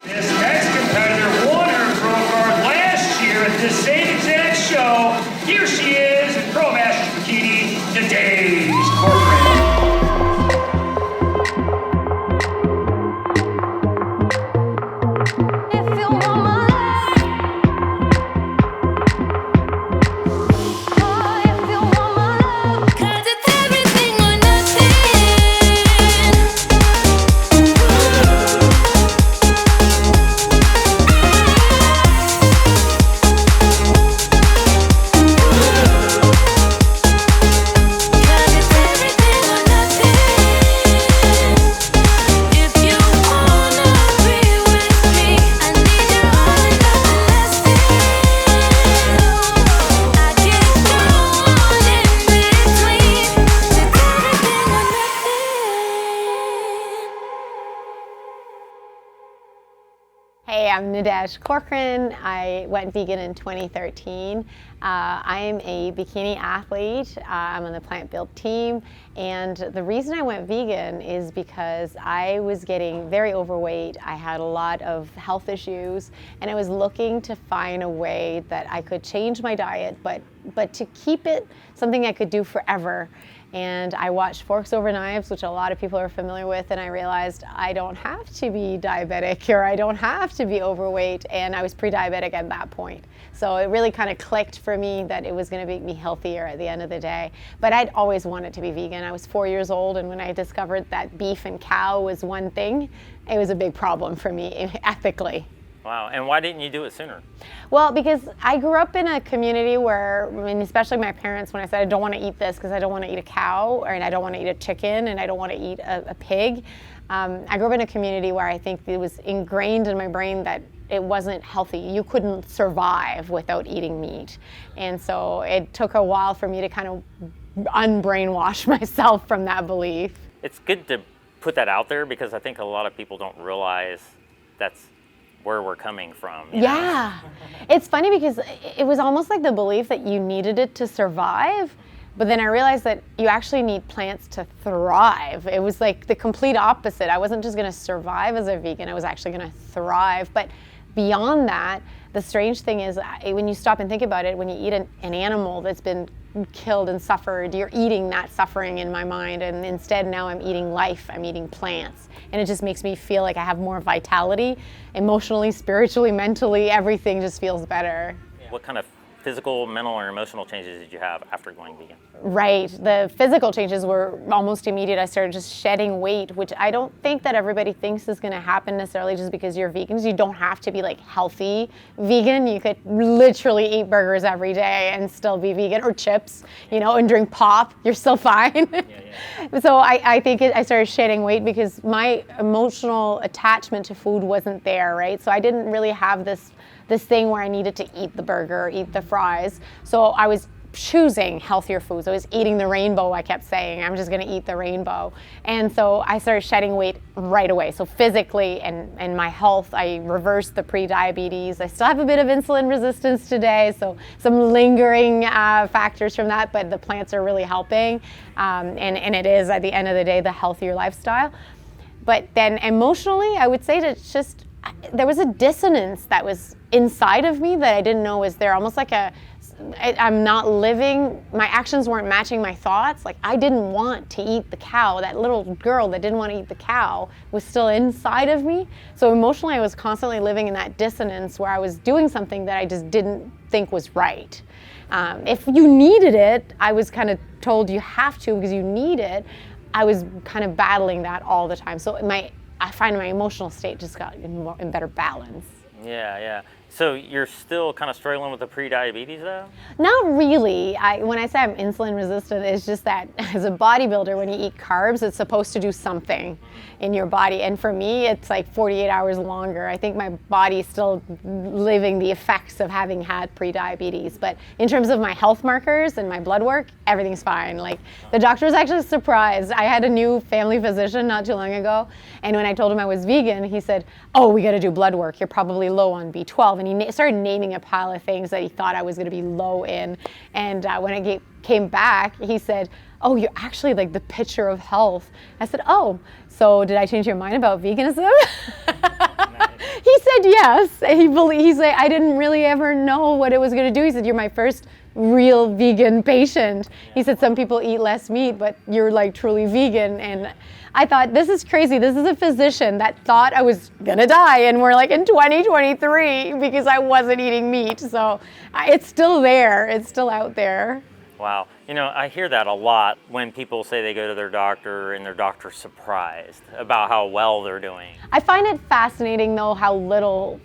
This next competitor won her pro card last year at this same exact show. Here she is in Pro Masters Bikini, Nadege Corcoran. Hey, I'm Nadege Corcoran. I went vegan in 2013. I'm a bikini athlete. I'm on the Plant Build team. And the reason I went vegan is because I was getting very overweight. I had a lot of health issues, and I was looking to find a way that I could change my diet, but to keep it something I could do forever. And I watched Forks Over Knives, which a lot of people are familiar with, and I realized I don't have to be diabetic or I don't have to be overweight, and I was pre-diabetic at that point. So it really kind of clicked for me that it was going to make me healthier at the end of the day. But I'd always wanted to be vegan. I was 4 years old, and when I discovered that beef and cow was one thing, it was a big problem for me ethically. Wow, and why didn't you do it sooner? Well, because I grew up in a community where, I mean, especially my parents, when I said I don't want to eat this because I don't want to eat a cow, and I don't want to eat a chicken, and I don't want to eat a pig. I grew up in a community where I think it was ingrained in my brain that it wasn't healthy. You couldn't survive without eating meat. And so it took a while for me to kind of unbrainwash myself from that belief. It's good to put that out there because I think a lot of people don't realize that's where we're coming from. Yeah. It's funny because it was almost like the belief that you needed it to survive, but then I realized that you actually need plants to thrive. It was like the complete opposite. I wasn't just going to survive as a vegan, I was actually going to thrive. But beyond that, the strange thing is when you stop and think about it, when you eat an animal that's been killed and suffered, you're eating that suffering in my mind, and instead now I'm eating life, I'm eating plants. And it just makes me feel like I have more vitality, emotionally, spiritually, mentally, everything just feels better. What kind of physical, mental, or emotional changes did you have after going vegan? Right, the physical changes were almost immediate. I started just shedding weight, which I don't think that everybody thinks is going to happen necessarily just because you're vegans. You don't have to be like healthy vegan. You could literally eat burgers every day and still be vegan, or chips, you know, and drink pop. You're still fine. Yeah. So I think I started shedding weight because my emotional attachment to food wasn't there, right? So I didn't really have this thing where I needed to eat the burger, eat the fries. So I was choosing healthier foods. I was eating the rainbow, I kept saying. I'm just gonna eat the rainbow. And so I started shedding weight right away. So physically and my health, I reversed the pre-diabetes. I still have a bit of insulin resistance today, so some lingering factors from that, but the plants are really helping. And it is, at the end of the day, the healthier lifestyle. But then emotionally, I would say that it's just, there was a dissonance that was inside of me that I didn't know was there. Almost like I'm not living, my actions weren't matching my thoughts. Like, I didn't want to eat the cow. That little girl that didn't want to eat the cow was still inside of me. So emotionally, I was constantly living in that dissonance where I was doing something that I just didn't think was right. If you needed it, I was kind of told you have to because you need it. I was kind of battling that all the time. So I find my emotional state just got in better balance. Yeah. So you're still kind of struggling with the pre-diabetes though? Not really. When I say I'm insulin resistant, it's just that as a bodybuilder, when you eat carbs, it's supposed to do something in your body. And for me, it's like 48 hours longer. I think my body is still living the effects of having had pre-diabetes. But in terms of my health markers and my blood work, everything's fine. Like, the doctor was actually surprised. I had a new family physician not too long ago. And when I told him I was vegan, he said, "Oh, we got to do blood work. You're probably low on B12. And he started naming a pile of things that he thought I was going to be low in. And when I came back, he said, "Oh, you're actually like the picture of health." I said, "Oh, so did I change your mind about veganism?" He said yes. And he's like, I didn't really ever know what it was going to do. He said, you're my first real vegan patient. He said, some people eat less meat, but you're like truly vegan. And I thought, this is crazy. This is a physician that thought I was going to die. And we're like in 2023 because I wasn't eating meat. So it's still there. It's still out there. Wow. You know, I hear that a lot when people say they go to their doctor and their doctor's surprised about how well they're doing. I find it fascinating, though, how little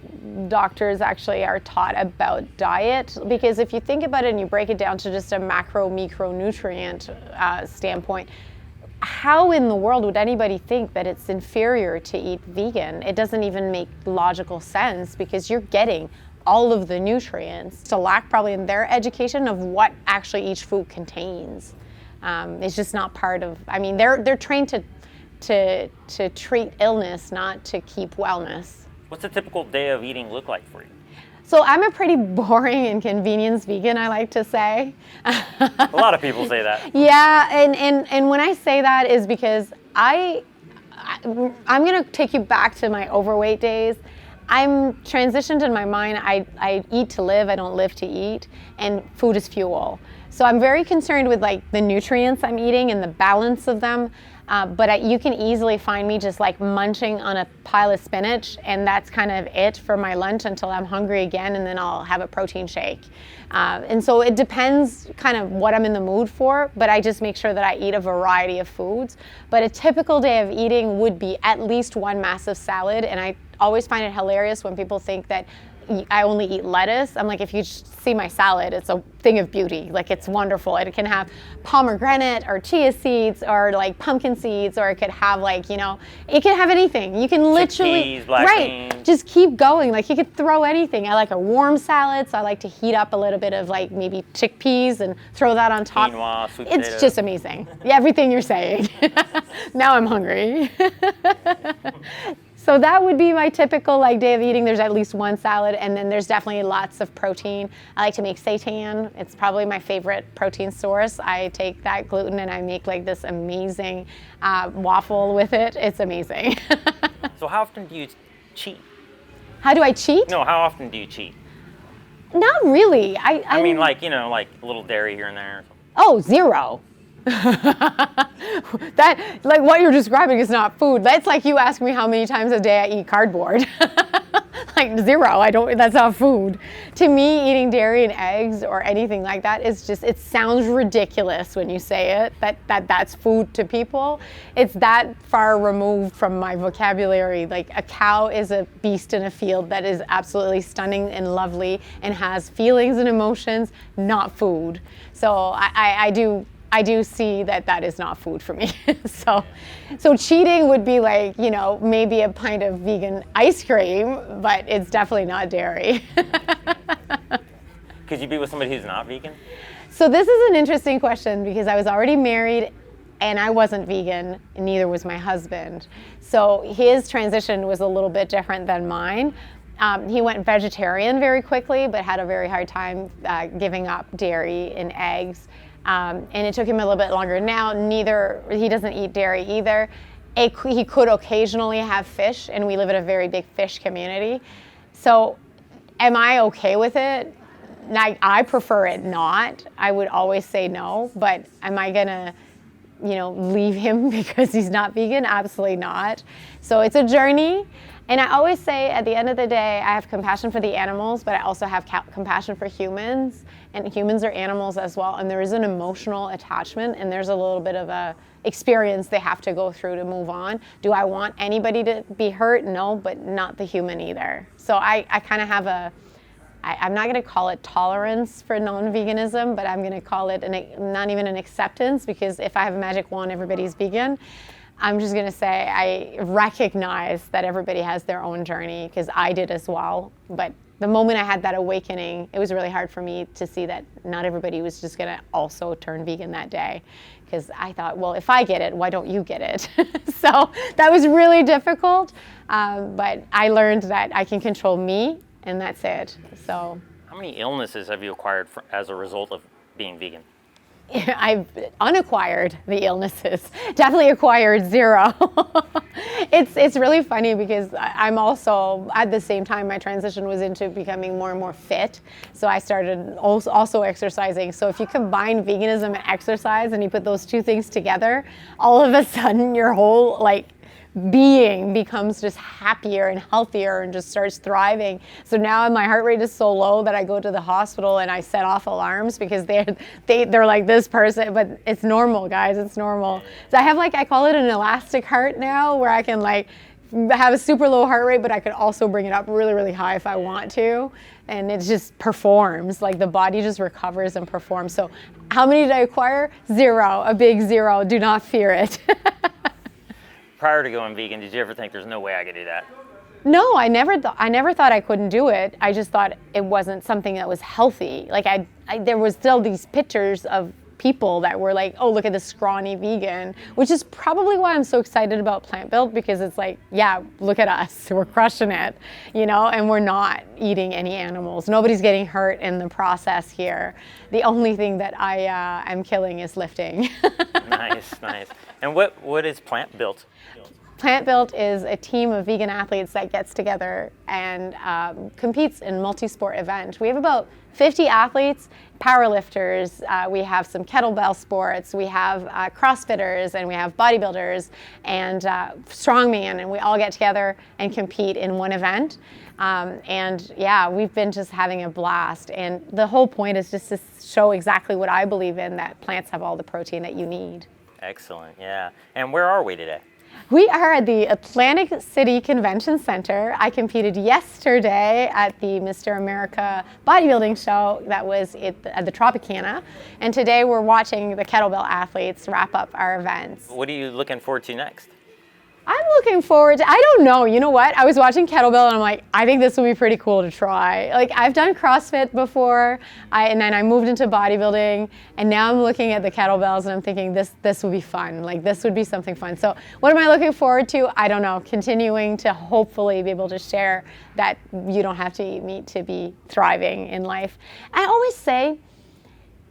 doctors actually are taught about diet. Because if you think about it and you break it down to just a macronutrient standpoint, how in the world would anybody think that it's inferior to eat vegan? It doesn't even make logical sense because you're getting all of the nutrients. It's a lack probably in their education of what actually each food contains. It's just not part of, I mean, they're trained to treat illness, not to keep wellness. What's a typical day of eating look like for you? So I'm a pretty boring and convenience vegan, I like to say. A lot of people say that. Yeah, and when I say that is because I'm gonna take you back to my overweight days. I'm transitioned in my mind. I eat to live, I don't live to eat, and food is fuel. So I'm very concerned with like the nutrients I'm eating and the balance of them. But you can easily find me just like munching on a pile of spinach, and that's kind of it for my lunch until I'm hungry again, and then I'll have a protein shake. And so it depends kind of what I'm in the mood for, but I just make sure that I eat a variety of foods. But a typical day of eating would be at least one massive salad, and I always find it hilarious when people think that I only eat lettuce. I'm like, if you see my salad, it's a thing of beauty. Like, it's wonderful. It can have pomegranate or chia seeds or like pumpkin seeds, or it could have like, you know, it can have anything. You can literally, chickpeas, black beans. Just keep going. Like, you could throw anything. I like a warm salad, so I like to heat up a little bit of like maybe chickpeas and throw that on top. Quinoa, sweet It's potato. just amazing. Yeah, everything you're saying. Now I'm hungry. So that would be my typical like day of eating. There's at least one salad, and then there's definitely lots of protein. I like to make seitan. It's probably my favorite protein source. I take that gluten and I make like this amazing waffle with it. It's amazing. So how often do you cheat? How do I cheat? No, how often do you cheat? Not really. I mean, like, you know, like a little dairy here and there. Or something. Oh, zero. That, like what you're describing is not food. That's like you ask me how many times a day I eat cardboard. Like zero, that's not food. To me, eating dairy and eggs or anything like that is just, it sounds ridiculous when you say it, that's food to people. It's that far removed from my vocabulary. Like, a cow is a beast in a field that is absolutely stunning and lovely and has feelings and emotions, not food. So I do see that is not food for me. So cheating would be like, you know, maybe a pint of vegan ice cream, but it's definitely not dairy. Could you be with somebody who's not vegan? So this is an interesting question because I was already married and I wasn't vegan, and neither was my husband. So his transition was a little bit different than mine. He went vegetarian very quickly, but had a very hard time giving up dairy and eggs. And it took him a little bit longer. Now, he doesn't eat dairy either. He could occasionally have fish, and we live in a very big fish community. So am I okay with it? I prefer it not. I would always say no, but am I gonna, you know, leave him because he's not vegan? Absolutely not. So it's a journey. And I always say at the end of the day, I have compassion for the animals, but I also have compassion for humans. And humans are animals as well. And there is an emotional attachment, and there's a little bit of a experience they have to go through to move on. Do I want anybody to be hurt? No, but not the human either. So I kind of have I'm not going to call it tolerance for non-veganism, but I'm going to call it not even an acceptance, because if I have a magic wand, everybody's vegan. I'm just going to say I recognize that everybody has their own journey, because I did as well. But the moment I had that awakening, it was really hard for me to see that not everybody was just going to also turn vegan that day. Because I thought, well, if I get it, why don't you get it? So that was really difficult. But I learned that I can control me, and that's it. So, how many illnesses have you acquired as a result of being vegan? I've unacquired the illnesses, definitely acquired zero. It's really funny because I'm also, at the same time, my transition was into becoming more and more fit. So I started also exercising. So if you combine veganism and exercise and you put those two things together, all of a sudden your whole being becomes just happier and healthier and just starts thriving. So now my heart rate is so low that I go to the hospital and I set off alarms because they're like, this person, but it's normal, guys, it's normal. So I have I call it an elastic heart now, where I can have a super low heart rate, but I could also bring it up really, really high if I want to. And it just performs, the body just recovers and performs. So how many did I acquire? Zero, a big zero, do not fear it. Prior to going vegan, did you ever think there's no way I could do that? No, I never thought I couldn't do it. I just thought it wasn't something that was healthy. There was still these pictures of people that were like, oh, look at this scrawny vegan, which is probably why I'm so excited about Plant Built, because it's yeah, look at us, we're crushing it, and we're not eating any animals. Nobody's getting hurt in the process here. The only thing that I am killing is lifting. Nice. And what is Plant Built? Plant Built is a team of vegan athletes that gets together and competes in multi-sport event. We have about 50 athletes, powerlifters, we have some kettlebell sports, we have CrossFitters, and we have bodybuilders and strongman, and we all get together and compete in one event. And yeah, we've been just having a blast. And the whole point is just to show exactly what I believe in, that plants have all the protein that you need. Excellent, yeah. And where are we today? We are at the Atlantic City Convention Center. I competed yesterday at the Mr. America bodybuilding show that was at the Tropicana. And today we're watching the kettlebell athletes wrap up our events. What are you looking forward to next? I'm looking forward to, I don't know, you know what? I was watching kettlebell and I'm like, I think this would be pretty cool to try. I've done CrossFit before, and then I moved into bodybuilding, and now I'm looking at the kettlebells and I'm thinking this would be fun. This would be something fun. So what am I looking forward to? I don't know. Continuing to hopefully be able to share that you don't have to eat meat to be thriving in life. I always say,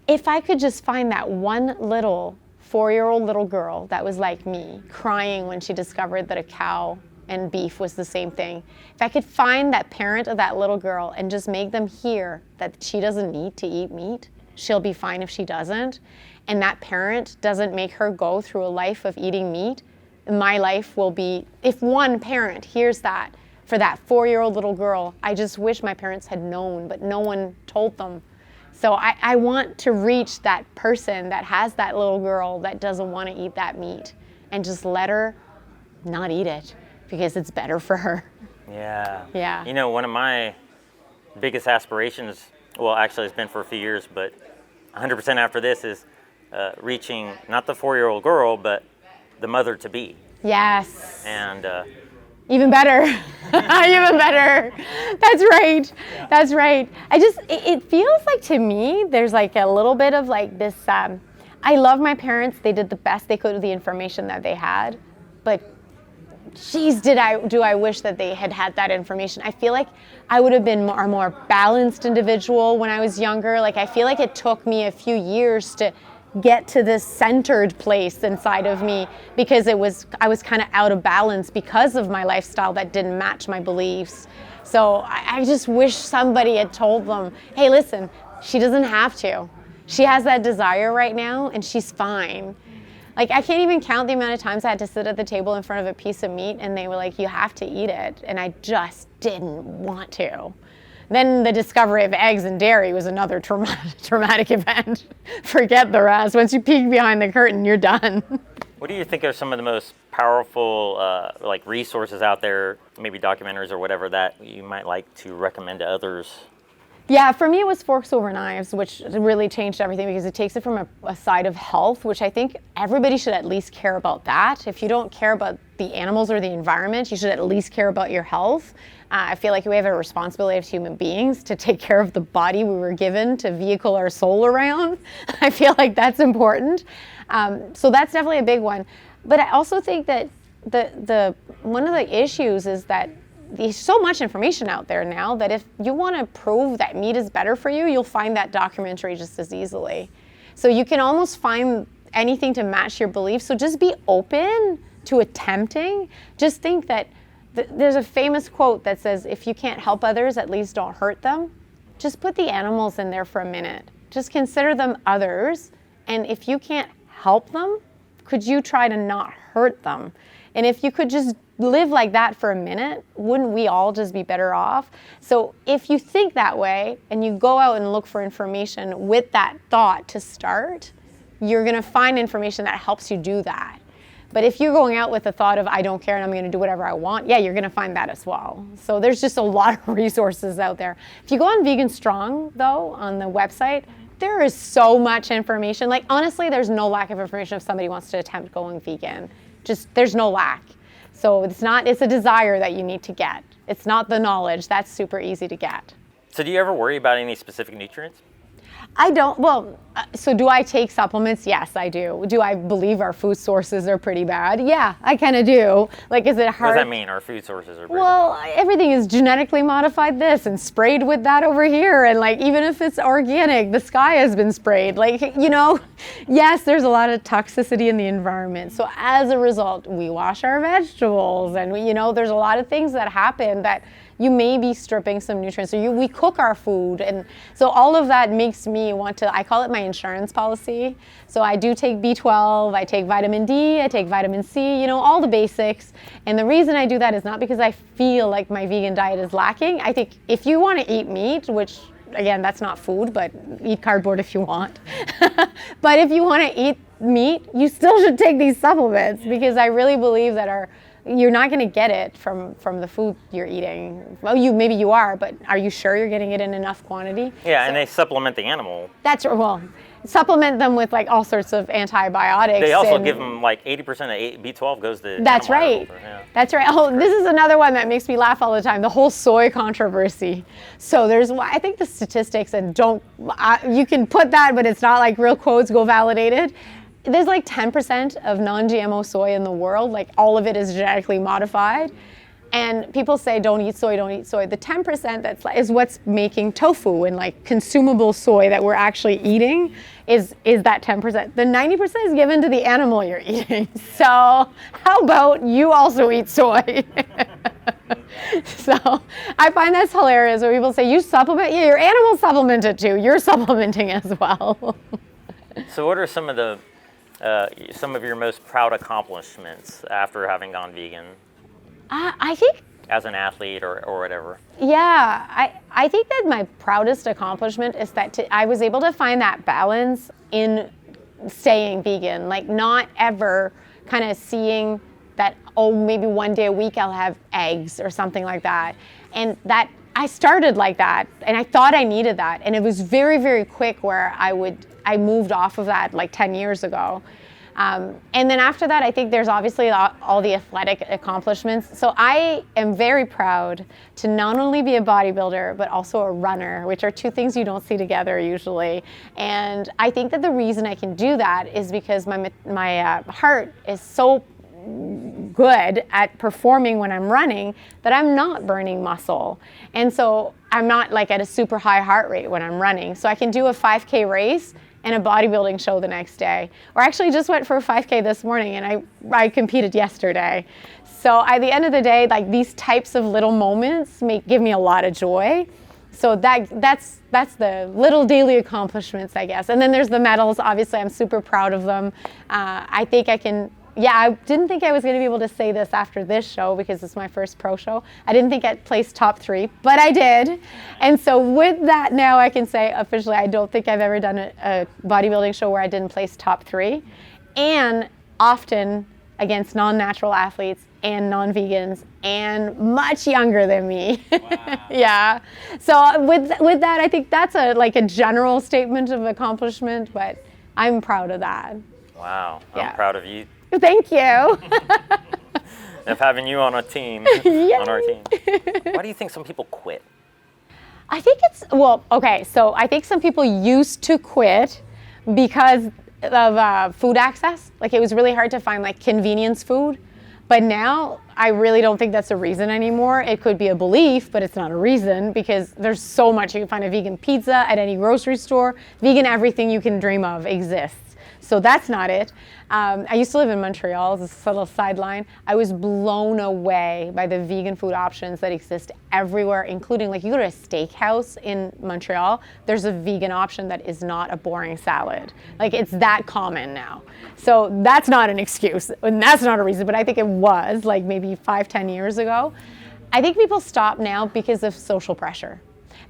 if I could just find that one little 4-year-old little girl that was like me, crying when she discovered that a cow and beef was the same thing. If I could find that parent of that little girl and just make them hear that she doesn't need to eat meat, she'll be fine if she doesn't, and that parent doesn't make her go through a life of eating meat, my life will be, if one parent hears that for that 4-year-old little girl, I just wish my parents had known, but no one told them. So I want to reach that person that has that little girl that doesn't want to eat that meat, and just let her not eat it because it's better for her. Yeah. Yeah. One of my biggest aspirations, well, actually it's been for a few years, but 100% after this is reaching not the 4-year-old girl, but the mother-to-be. Yes. And even better. Even better. That's right. That's right. It feels like, to me, there's a little bit of this, I love my parents. They did the best they could with the information that they had, but geez, do I wish that they had had that information. I feel like I would have been a more balanced individual when I was younger. I feel like it took me a few years to get to this centered place inside of me, because I was kind of out of balance because of my lifestyle that didn't match my beliefs. So I just wish somebody had told them, hey, listen, she doesn't have to. She has that desire right now and she's fine. I can't even count the amount of times I had to sit at the table in front of a piece of meat and they were like, you have to eat it. And I just didn't want to. Then the discovery of eggs and dairy was another traumatic event. Forget the rest. Once you peek behind the curtain, you're done. what do you think are some of the most powerful resources out there, maybe documentaries or whatever, that you might like to recommend to others? Yeah, for me it was Forks Over Knives, which really changed everything because it takes it from a side of health, which I think everybody should at least care about that. If you don't care about the animals or the environment, you should at least care about your health. I feel like we have a responsibility as human beings to take care of the body we were given to vehicle our soul around. I feel like that's important. So that's definitely a big one. But I also think that the one of the issues is that there's so much information out there now that if you want to prove that meat is better for you, you'll find that documentary just as easily. So you can almost find anything to match your beliefs. So just be open to attempting. Just think that there's a famous quote that says, if you can't help others, at least don't hurt them. Just put the animals in there for a minute. Just consider them others. And if you can't help them, could you try to not hurt them? And if you could just live like that for a minute, wouldn't we all just be better off? So if you think that way and you go out and look for information with that thought to start, you're going to find information that helps you do that. But if you're going out with the thought of, I don't care and I'm going to do whatever I want, yeah, you're going to find that as well. So there's just a lot of resources out there. If you go on Vegan Strong, though, on the website, there is so much information. Like, honestly, there's no lack of information if somebody wants to attempt going vegan. Just, there's no lack. So it's a desire that you need to get. It's not the knowledge. That's super easy to get. So do you ever worry about any specific nutrients? I don't, well, so do I take supplements? Yes, I do. Do I believe our food sources are pretty bad? Yeah, I kind of do. Like, is it hard? What does that mean, our food sources are pretty Well, everything is genetically modified this and sprayed with that over here. And like, even if it's organic, the sky has been sprayed. Like, yes, there's a lot of toxicity in the environment. So as a result, we wash our vegetables and there's a lot of things that happen that you may be stripping some nutrients. So we cook our food. And so all of that makes me want to, I call it my insurance policy. So I do take B12, I take vitamin D, I take vitamin C, all the basics. And the reason I do that is not because I feel like my vegan diet is lacking. I think if you want to eat meat, which again, that's not food, but eat cardboard if you want. But if you want to eat meat, you still should take these supplements because I really believe that you're not going to get it from the food you're eating. Well, maybe you are, but are you sure you're getting it in enough quantity? Yeah, and they supplement the animal. Supplement them with like all sorts of antibiotics. They also give them like 80% of B12 goes to That's right. Yeah. That's right. Oh, this is another one that makes me laugh all the time, the whole soy controversy. So I think the statistics, and you can put that, but it's not like real quotes go validated. There's like 10% of non-GMO soy in the world, like all of it is genetically modified. And people say, don't eat soy, don't eat soy. The 10% is what's making tofu and like consumable soy that we're actually eating is that 10%. The 90% is given to the animal you're eating. So how about you also eat soy? So I find that's hilarious when people say, you supplement? Yeah, your animal supplemented too. You're supplementing as well. So what are some of your most proud accomplishments after having gone vegan? I think as an athlete or whatever. Yeah, I think that my proudest accomplishment is that I was able to find that balance in staying vegan, like not ever kind of seeing that, maybe one day a week I'll have eggs or something like that. And that I started like that and I thought I needed that. And it was very, very quick where I moved off of that like 10 years ago. And then after that, I think there's obviously all the athletic accomplishments. So I am very proud to not only be a bodybuilder, but also a runner, which are two things you don't see together usually. And I think that the reason I can do that is because my heart is so good at performing when I'm running that I'm not burning muscle. And so I'm not like at a super high heart rate when I'm running. So I can do a 5K race and a bodybuilding show the next day. Or actually just went for a 5K this morning and I competed yesterday. So at the end of the day, like these types of little moments give me a lot of joy. So that's the little daily accomplishments, I guess. And then there's the medals. Obviously, I'm super proud of them. I think I didn't think I was going to be able to say this after this show because it's my first pro show. I didn't think I'd place top 3, but I did. And so with that now I can say officially I don't think I've ever done a bodybuilding show where I didn't place top 3. And often against non-natural athletes and non-vegans and much younger than me. Wow. Yeah. So with that, I think that's a general statement of accomplishment, but I'm proud of that. Wow. I'm proud of you. Thank you. Of having you on a team, on our team. Why do you think some people quit? I think so I think some people used to quit because of food access. Like it was really hard to find like convenience food. But now I really don't think that's a reason anymore. It could be a belief, but it's not a reason because there's so much. You can find a vegan pizza at any grocery store. Vegan everything you can dream of exists. So that's not it. I used to live in Montreal, as a little sideline. I was blown away by the vegan food options that exist everywhere, including like you go to a steakhouse in Montreal, there's a vegan option that is not a boring salad. Like it's that common now. So that's not an excuse and that's not a reason, but I think it was like maybe 5-10 years ago. I think people stop now because of social pressure.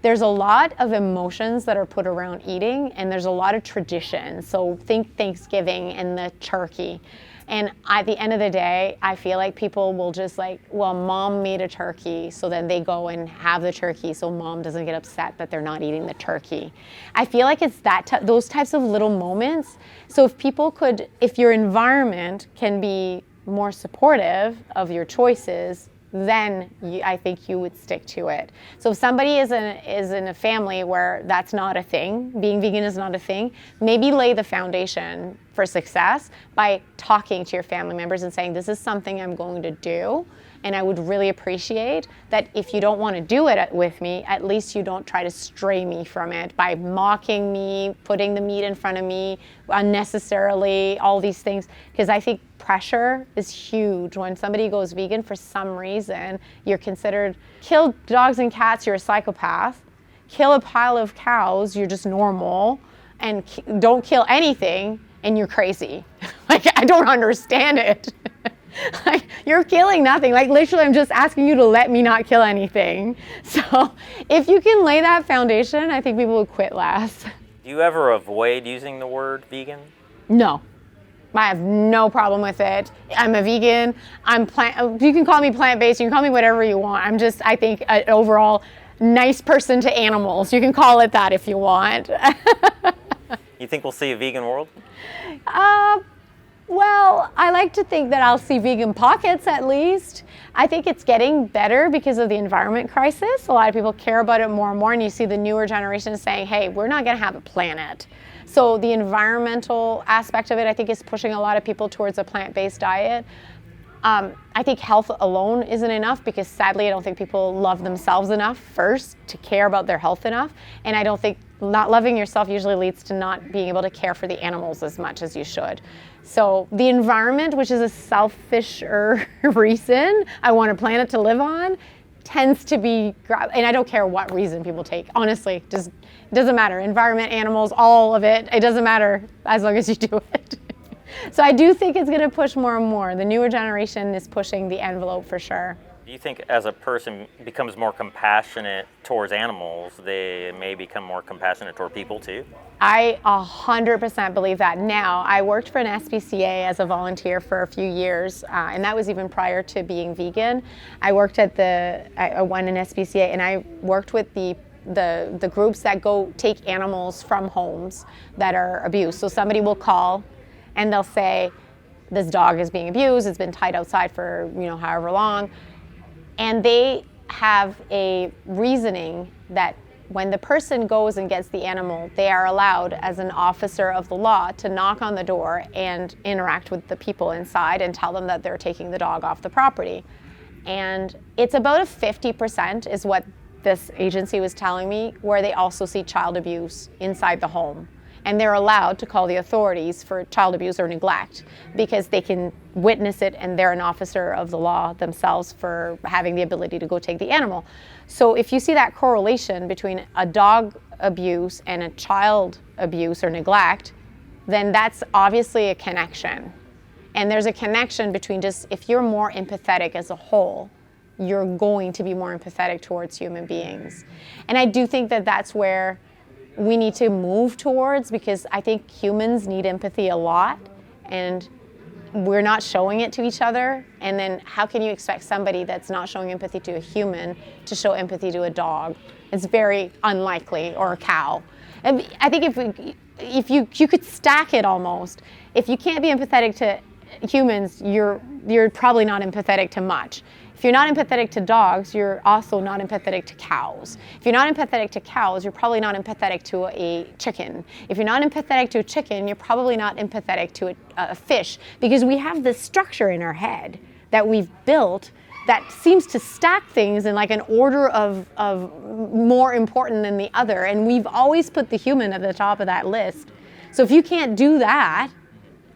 There's a lot of emotions that are put around eating, and there's a lot of tradition. So think Thanksgiving and the turkey. And at the end of the day, I feel like people will just like, well, mom made a turkey, so then they go and have the turkey so mom doesn't get upset that they're not eating the turkey. I feel like it's those types of little moments. So if your environment can be more supportive of your choices, then I think you would stick to it. So if somebody is in a family where that's not a thing, being vegan is not a thing, maybe lay the foundation for success by talking to your family members and saying, this is something I'm going to do, and I would really appreciate that if you don't want to do it with me, at least you don't try to stray me from it by mocking me, putting the meat in front of me unnecessarily, all these things. Because I think pressure is huge. When somebody goes vegan for some reason, you're considered, kill dogs and cats, you're a psychopath. Kill a pile of cows, you're just normal. And don't kill anything, and you're crazy. Like, I don't understand it. Like, you're killing nothing. Like, literally, I'm just asking you to let me not kill anything. So if you can lay that foundation, I think people would quit less. Do you ever avoid using the word vegan? No. I have no problem with it. I'm a vegan. You can call me plant-based. You can call me whatever you want. I think, an overall nice person to animals. You can call it that if you want. You think we'll see a vegan world? Well, I like to think that I'll see vegan pockets at least. I think it's getting better because of the environment crisis. A lot of people care about it more and more, and you see the newer generation saying, hey, we're not going to have a planet. So the environmental aspect of it, I think, is pushing a lot of people towards a plant-based diet. I think health alone isn't enough because sadly I don't think people love themselves enough first to care about their health enough. And I don't think not loving yourself usually leads to not being able to care for the animals as much as you should. So the environment, which is a selfisher reason I want a planet to live on, tends to be, and I don't care what reason people take, honestly, just it doesn't matter. Environment, animals, all of it, it doesn't matter as long as you do it. So I do think it's going to push more and more. The newer generation is pushing the envelope for sure. Do you think as a person becomes more compassionate towards animals, they may become more compassionate toward people too? I 100% believe that. Now, I worked for an SPCA as a volunteer for a few years, and that was even prior to being vegan. I worked at I won an SPCA, and I worked with the groups that go take animals from homes that are abused. So somebody will call and they'll say, this dog is being abused, it's been tied outside for however long. And they have a reasoning that when the person goes and gets the animal, they are allowed as an officer of the law to knock on the door and interact with the people inside and tell them that they're taking the dog off the property. And it's about a 50% is what this agency was telling me, where they also see child abuse inside the home. And they're allowed to call the authorities for child abuse or neglect because they can witness it and they're an officer of the law themselves for having the ability to go take the animal. So if you see that correlation between a dog abuse and a child abuse or neglect, then that's obviously a connection. And there's a connection between just, if you're more empathetic as a whole, you're going to be more empathetic towards human beings. And I do think that that's where we need to move towards, because I think humans need empathy a lot and we're not showing it to each other. And then how can you expect somebody that's not showing empathy to a human to show empathy to a dog? It's very unlikely, or a cow. And I think if you could stack it almost. If you can't be empathetic to humans, you're probably not empathetic to much. If you're not empathetic to dogs, you're also not empathetic to cows. If you're not empathetic to cows, you're probably not empathetic to a chicken. If you're not empathetic to a chicken, you're probably not empathetic to a fish, because we have this structure in our head that we've built that seems to stack things in like an order of more important than the other. And we've always put the human at the top of that list. So if you can't do that,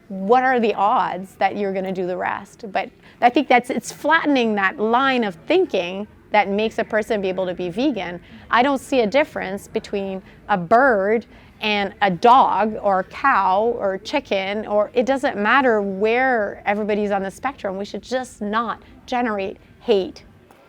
what are the odds that you're going to do the rest? But I think it's flattening that line of thinking that makes a person be able to be vegan. I don't see a difference between a bird and a dog or a cow or chicken, or it doesn't matter where everybody's on the spectrum. We should just not generate hate.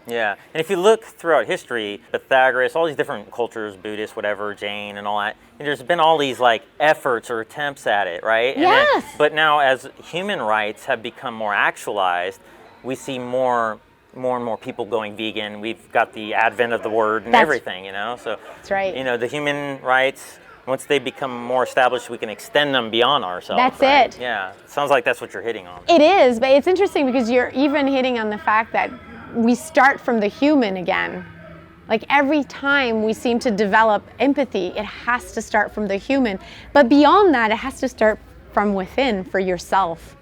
Yeah, and if you look throughout history, Pythagoras, all these different cultures, Buddhist, whatever, Jain, and all that, and there's been all these like efforts or attempts at it, right? Yes. But now, as human rights have become more actualized, we see more and more people going vegan. We've got the advent of the word and everything, you know. So that's right. You know, the human rights, once they become more established, we can extend them beyond ourselves. That's right? it. Yeah, sounds like that's what you're hitting on. It is, but it's interesting because you're even hitting on the fact that we start from the human again. Like every time we seem to develop empathy, it has to start from the human. But beyond that, it has to start from within for yourself.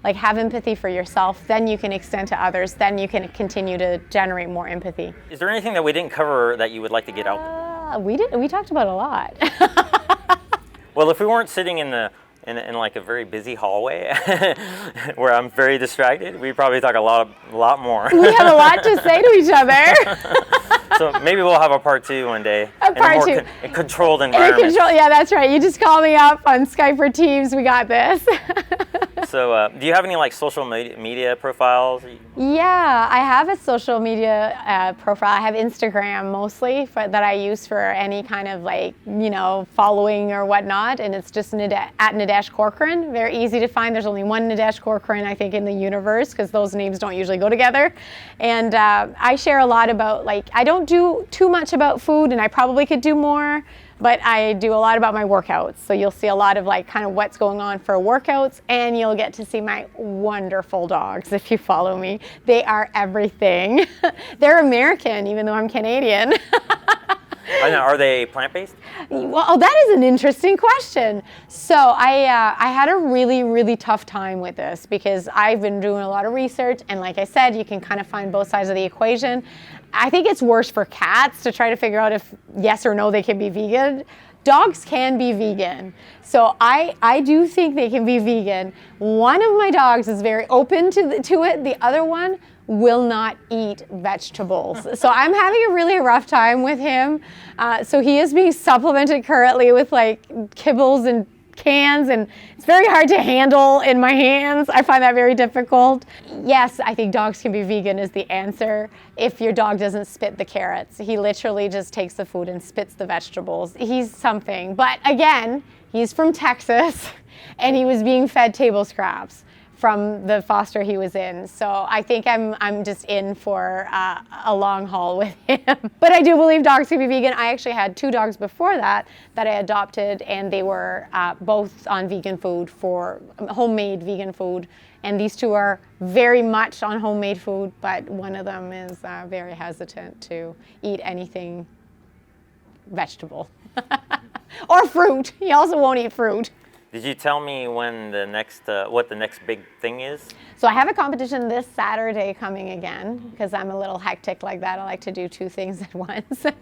Like have empathy for yourself, then you can extend to others, then you can continue to generate more empathy. Is there anything that we didn't cover that you would like to get out? We talked about a lot. Well, if we weren't sitting in like a very busy hallway where I'm very distracted, we'd probably talk a lot more. We have a lot to say to each other. So maybe we'll have a part 2 one day. A part 2. In a more controlled environment. Yeah, that's right. You just call me up on Skype or Teams. We got this. So do you have any like social media profiles? Yeah, I have a social media profile. I have Instagram mostly that I use for any kind of like, you know, following or whatnot. And it's just at Nadege Corcoran. Very easy to find. There's only one Nadege Corcoran, I think, in the universe because those names don't usually go together. And I share a lot about, like, I don't do too much about food and I probably could do more. But I do a lot about my workouts. So you'll see a lot of like kind of what's going on for workouts, and you'll get to see my wonderful dogs if you follow me. They are everything. They're American, even though I'm Canadian. Are they plant-based? Well, that is an interesting question. So I had a really, really tough time with this because I've been doing a lot of research, and like I said, you can kind of find both sides of the equation. I think it's worse for cats to try to figure out if yes or no they can be vegan. Dogs can be vegan. So I do think they can be vegan. One of my dogs is very open to it. The other one will not eat vegetables. So I'm having a really rough time with him. So he is being supplemented currently with like kibbles and cans, and it's very hard to handle in my hands. I find that very difficult. Yes, I think dogs can be vegan is the answer if your dog doesn't spit the carrots. He literally just takes the food and spits the vegetables. He's something. But again, he's from Texas and he was being fed table scraps from the foster he was in. So I think I'm just in for a long haul with him. But I do believe dogs can be vegan. I actually had 2 dogs before that I adopted, and they were both on vegan food, for homemade vegan food. And these 2 are very much on homemade food, but one of them is very hesitant to eat anything vegetable. Or fruit. He also won't eat fruit. Did you tell me when the next, what the next big thing is? So I have a competition this Saturday coming again because I'm a little hectic like that. I like to do 2 things at once. So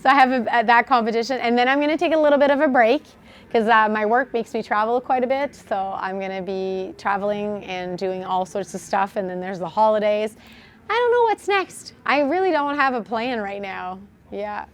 I have that competition, and then I'm going to take a little bit of a break because my work makes me travel quite a bit. So I'm going to be traveling and doing all sorts of stuff, and then there's the holidays. I don't know what's next. I really don't have a plan right now. Yeah.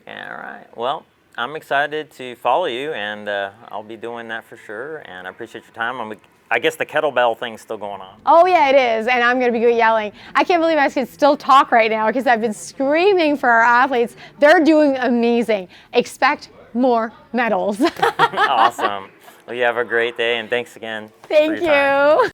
Yeah, all right. Well, I'm excited to follow you, and I'll be doing that for sure, and I appreciate your time. I guess the kettlebell thing's still going on. Oh yeah, it is, and I'm going to be yelling. I can't believe I can still talk right now because I've been screaming for our athletes. They're doing amazing. Expect more medals. Awesome. Well, you have a great day, and thanks again. Thank you.